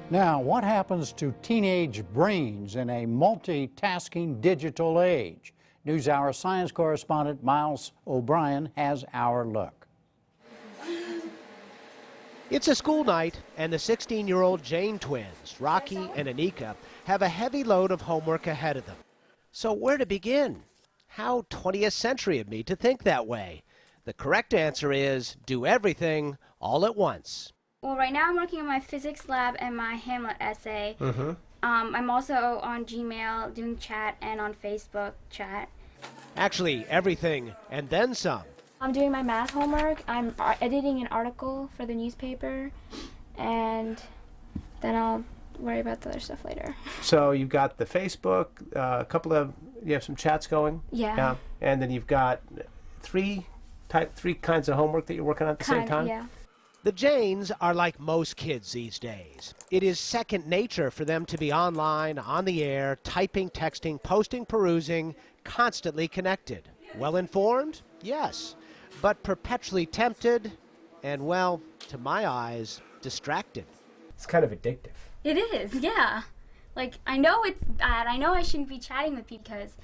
Now, what happens to teenage brains in a multitasking digital age? NewsHour science correspondent Miles O'Brien has our look. It's a school night, and the 16-year-old Jane twins, Rocky and Anika, have a heavy load of homework ahead of them. So where to begin? How 20th century of me to think that way. The correct answer is do everything all at once. Well, right now I'm working on my physics lab and my Hamlet essay. I'm also on Gmail doing chat and on Facebook chat. Actually, everything and then some. I'm doing my math homework. I'm editing an article for the newspaper, and then I'll worry about the other stuff later. So you've got the Facebook, you have some chats going? Yeah. And then you've got three kinds of homework that you're working on at the same time? Yeah. The Janes are like most kids these days. It is second nature for them to be online, on the air, typing, texting, posting, perusing, constantly connected. Well informed? Yes. But perpetually tempted and, well, to my eyes, distracted. It's kind of addictive. It is, yeah. Like, I know it's bad. I know I shouldn't be chatting with people because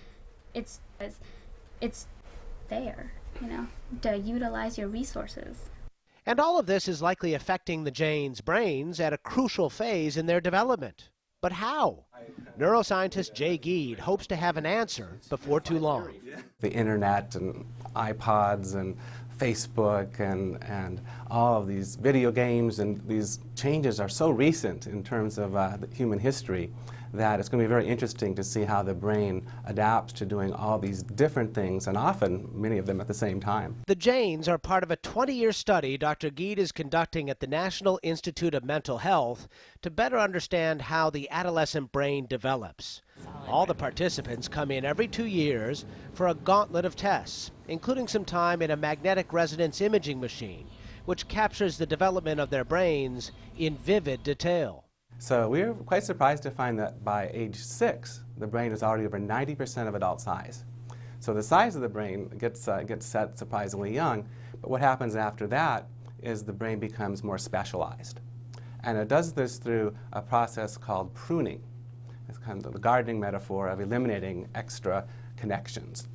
it's there, you know, to utilize your resources. And all of this is likely affecting the Janes' brains at a crucial phase in their development. But how? Neuroscientist Jay Geed hopes to have an answer before too long. The internet and iPods and Facebook and all of these video games and these changes are so recent in terms of human history that it's going to be very interesting to see how the brain adapts to doing all these different things, and often many of them at the same time. The Janes are part of a 20-year study Dr. Geed is conducting at the National Institute of Mental Health to better understand how the adolescent brain develops. All the participants come in every 2 years for a gauntlet of tests, including some time in a magnetic resonance imaging machine, which captures the development of their brains in vivid detail. So we were quite surprised to find that by age 6, the brain is already over 90% of adult size. So the size of the brain gets set surprisingly young, but what happens after that is the brain becomes more specialized. And it does this through a process called pruning. It's kind of the gardening metaphor of eliminating extra connections.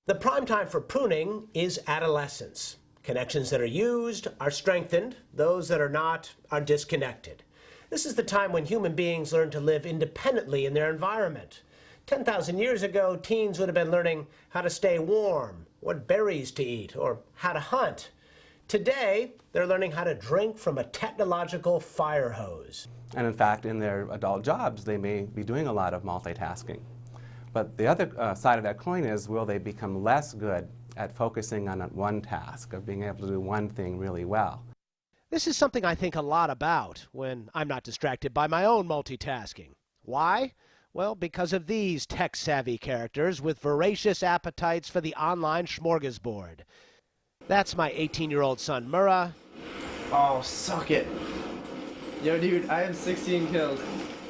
The prime time for pruning is adolescence. Connections that are used are strengthened, those that are not are disconnected. This is the time when human beings learn to live independently in their environment. 10,000 years ago, teens would have been learning how to stay warm, what berries to eat, or how to hunt. Today, they're learning how to drink from a technological fire hose. And in fact, in their adult jobs, they may be doing a lot of multitasking. But the other side of that coin is, will they become less good at focusing on one task, of being able to do one thing really well? This is something I think a lot about when I'm not distracted by my own multitasking. Why? Well, because of these tech-savvy characters with voracious appetites for the online smorgasbord. That's my 18-year-old son, Murrah. Oh, suck it. Yo, dude, I have 16 kills.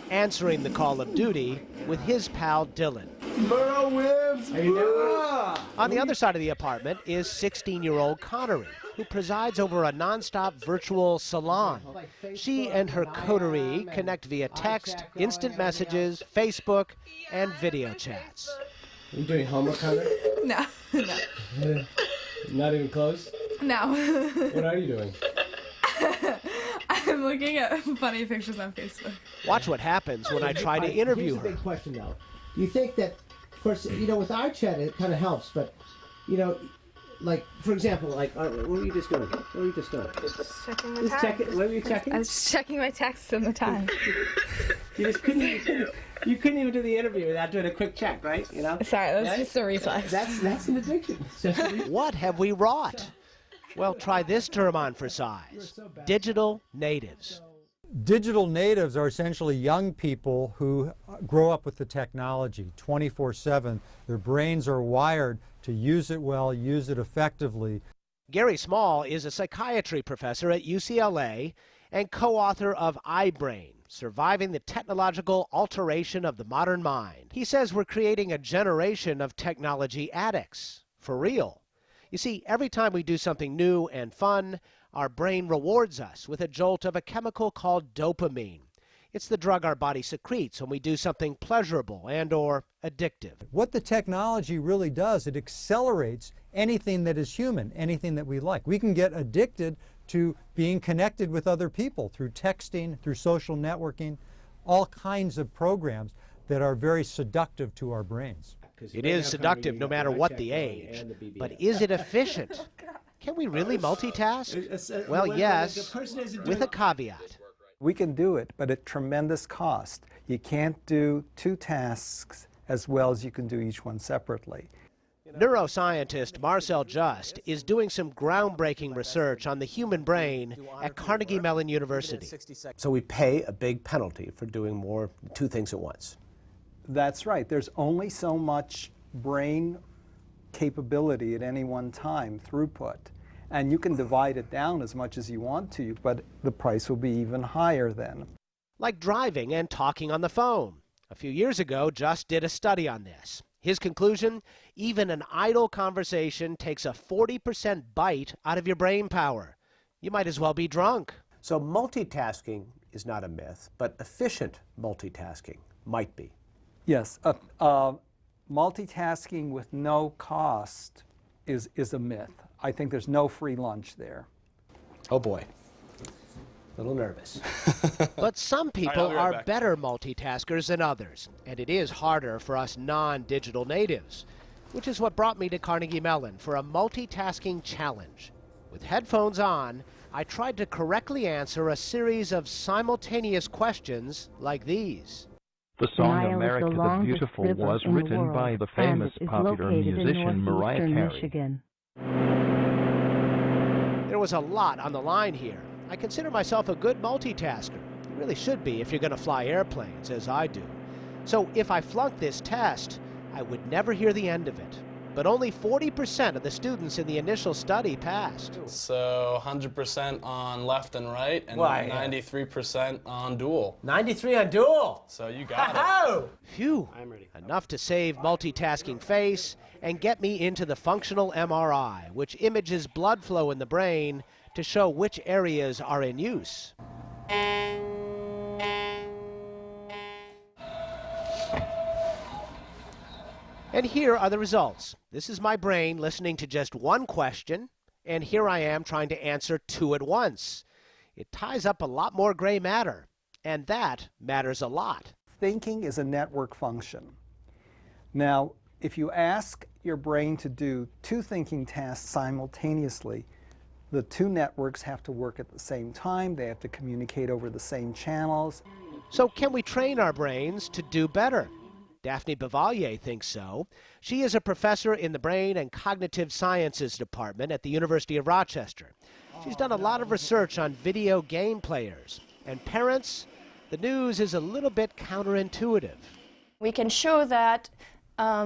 Answering the call of duty with his pal, Dylan. Murrah wins! How you doing? On the other side of the apartment is 16-year-old Connery, who presides over a non-stop virtual salon. She and her coterie connect via text, instant messages, Facebook, and video chats. Are you doing homework, Connor? No. Not even close? No. What are you doing? I'm looking at funny pictures on Facebook. Watch what happens when I try to interview her. Here's a big question, though. You think that, of course, with our chat, it kind of helps, but, like, for example, like, what were you just doing? Just checking my texts. What were you checking? I was just checking my texts and the time. You couldn't even do the interview without doing a quick check, right? Sorry, that's just a reflex. That's an addiction. What have we wrought? Well, try this term on for size. Digital natives. Digital natives are essentially young people who grow up with the technology 24/7. Their brains are wired to use it well, use it effectively. Gary Small is a psychiatry professor at UCLA and co-author of iBrain, Surviving the Technological Alteration of the Modern Mind. He says we're creating a generation of technology addicts, for real. You see, every time we do something new and fun, our brain rewards us with a jolt of a chemical called dopamine. It's the drug our body secretes when we do something pleasurable and or addictive. What the technology really does, it accelerates anything that is human, anything that we like. We can get addicted to being connected with other people through texting, through social networking, all kinds of programs that are very seductive to our brains. It is seductive no matter what the age, but is it efficient? Can we really multitask? Well, yes, with a caveat. We can do it, but at tremendous cost. You can't do two tasks as well as you can do each one separately. Neuroscientist Marcel Just is doing some groundbreaking research on the human brain at Carnegie Mellon University. So we pay a big penalty for doing two things at once. That's right. There's only so much brain capability at any one time, throughput. And you can divide it down as much as you want to, but the price will be even higher then. Like driving and talking on the phone. A few years ago, Just did a study on this. His conclusion, even an idle conversation takes a 40% bite out of your brain power. You might as well be drunk. So multitasking is not a myth, but efficient multitasking might be. Yes, multitasking with no cost is a myth. I think there's no free lunch there. Oh boy, a little nervous. But some people are better multitaskers than others, and it is harder for us non-digital natives, which is what brought me to Carnegie Mellon for a multitasking challenge. With headphones on, I tried to correctly answer a series of simultaneous questions like these. The song America the Beautiful was written by the famous popular musician Mariah Carey. There was a lot on the line here. I consider myself a good multitasker. You really should be if you're going to fly airplanes, as I do. So if I flunked this test, I would never hear the end of it. But only 40% of the students in the initial study passed. So 100% on left and right, and 93% on dual. 93 on dual. So you got it. Phew. I'm ready. Enough to save multitasking face and get me into the functional MRI, which images blood flow in the brain to show which areas are in use. And here are the results. This is my brain listening to just one question, and here I am trying to answer two at once. It ties up a lot more gray matter, and that matters a lot. Thinking is a network function. Now, if you ask your brain to do two thinking tasks simultaneously, the two networks have to work at the same time. They have to communicate over the same channels. So can we train our brains to do better? Daphne Bavalier thinks so. She is a professor in the Brain and Cognitive Sciences Department at the University of Rochester. She's done a lot of research on video game players. And parents, the news is a little bit counterintuitive. We can show that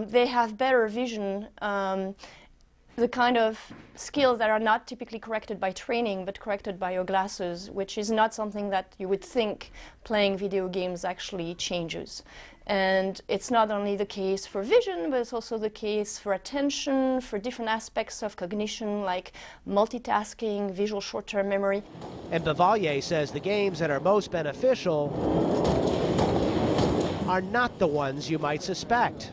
they have better vision, the kind of skills that are not typically corrected by training but corrected by your glasses, which is not something that you would think playing video games actually changes. And it's not only the case for vision, but it's also the case for attention, for different aspects of cognition like multitasking, visual short-term memory. And Bavalier says the games that are most beneficial are not the ones you might suspect.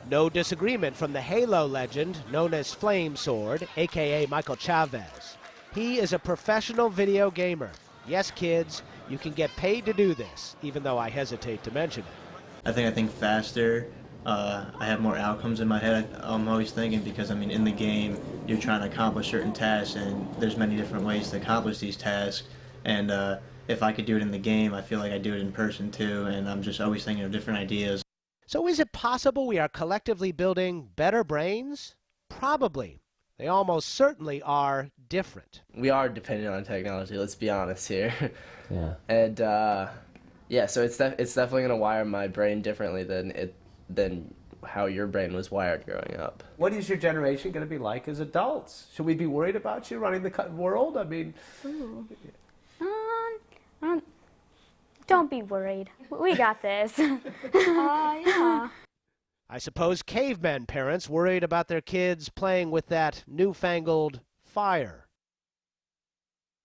No disagreement from the Halo legend known as Flame Sword, aka Michael Chavez. He is a professional video gamer. Yes, kids, you can get paid to do this, even though I hesitate to mention it. I think faster. I have more outcomes in my head. I'm always thinking because, I mean, in the game, you're trying to accomplish certain tasks, and there's many different ways to accomplish these tasks. And if I could do it in the game, I feel like I do it in person too, and I'm just always thinking of different ideas. So is it possible we are collectively building better brains? Probably. They almost certainly are different. We are dependent on technology, let's be honest here. Yeah. And yeah, so it's definitely going to wire my brain differently than how your brain was wired growing up. What is your generation going to be like as adults? Should we be worried about you running the world? I mean... Don't be worried. We got this. Yeah. I suppose cavemen parents worried about their kids playing with that newfangled fire.